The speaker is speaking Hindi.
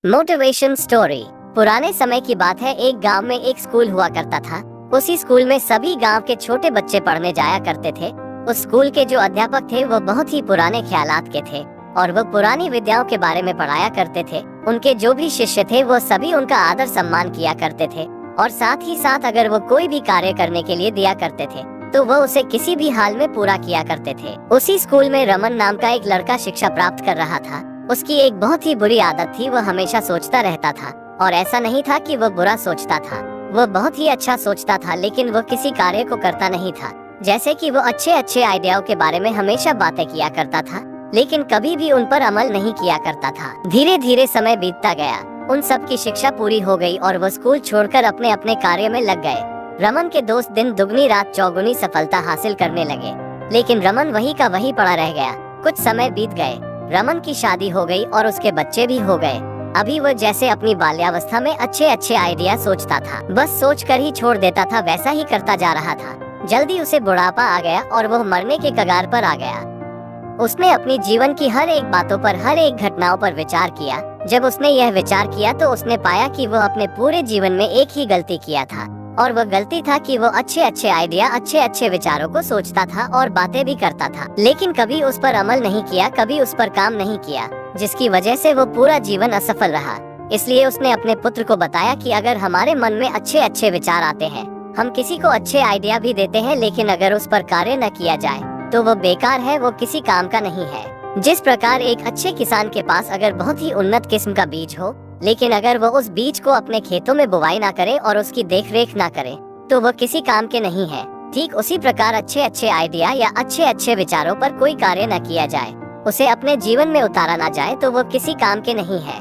Motivation story. पुराने समय की बात है। एक गांव में एक स्कूल हुआ करता था। उसी स्कूल में सभी गांव के छोटे बच्चे पढ़ने जाया करते थे। उस स्कूल के जो अध्यापक थे वो बहुत ही पुराने ख्यालात के थे और वो पुरानी विद्याओं के बारे में पढ़ाया करते थे। उनके जो भी शिष्य थे वो सभी उनका आदर सम्मान किया करते थे और साथ ही साथ अगर वो कोई भी कार्य करने के लिए दिया करते थे तो वो उसे किसी भी हाल में पूरा किया करते थे। उसी स्कूल में रमन नाम का एक लड़का शिक्षा प्राप्त कर रहा था। उसकी एक बहुत ही बुरी आदत थी, वो हमेशा सोचता रहता था और ऐसा नहीं था कि वो बुरा सोचता था, वो बहुत ही अच्छा सोचता था, लेकिन वो किसी कार्य को करता नहीं था। जैसे कि वो अच्छे अच्छे आइडियाओं के बारे में हमेशा बातें किया करता था लेकिन कभी भी उन पर अमल नहीं किया करता था। धीरे धीरे समय बीतता गया, उन सब की शिक्षा पूरी हो गई और वो स्कूल छोड़कर अपने अपने कार्य में लग गए। रमन के दोस्त दिन दुगनी रात चौगुनी सफलता हासिल करने लगे, लेकिन रमन वही का वही पड़ा रह गया। कुछ समय बीत गए, रमन की शादी हो गई और उसके बच्चे भी हो गए। अभी वो जैसे अपनी बाल्यावस्था में अच्छे अच्छे आइडिया सोचता था, बस सोच कर ही छोड़ देता था, वैसा ही करता जा रहा था। जल्दी उसे बुढ़ापा आ गया और वो मरने के कगार पर आ गया। उसने अपनी जीवन की हर एक बातों पर, हर एक घटनाओं पर विचार किया। जब उसने यह विचार किया तो उसने पाया कि वो अपने पूरे जीवन में एक ही गलती किया था और वो गलती था कि वो अच्छे अच्छे आइडिया, अच्छे अच्छे विचारों को सोचता था और बातें भी करता था, लेकिन कभी उस पर अमल नहीं किया, कभी उस पर काम नहीं किया, जिसकी वजह से वो पूरा जीवन असफल रहा। इसलिए उसने अपने पुत्र को बताया कि अगर हमारे मन में अच्छे अच्छे विचार आते हैं, हम किसी को अच्छे आइडिया भी देते हैं, लेकिन अगर उस पर कार्य न किया जाए तो वो बेकार है, वो किसी काम का नहीं है। जिस प्रकार एक अच्छे किसान के पास अगर बहुत ही उन्नत किस्म का बीज हो, लेकिन अगर वो उस बीज को अपने खेतों में बुवाई ना करे और उसकी देखरेख ना करे तो वो किसी काम के नहीं है। ठीक उसी प्रकार अच्छे अच्छे आइडिया या अच्छे अच्छे विचारों पर कोई कार्य न किया जाए, उसे अपने जीवन में उतारा ना जाए तो वो किसी काम के नहीं है।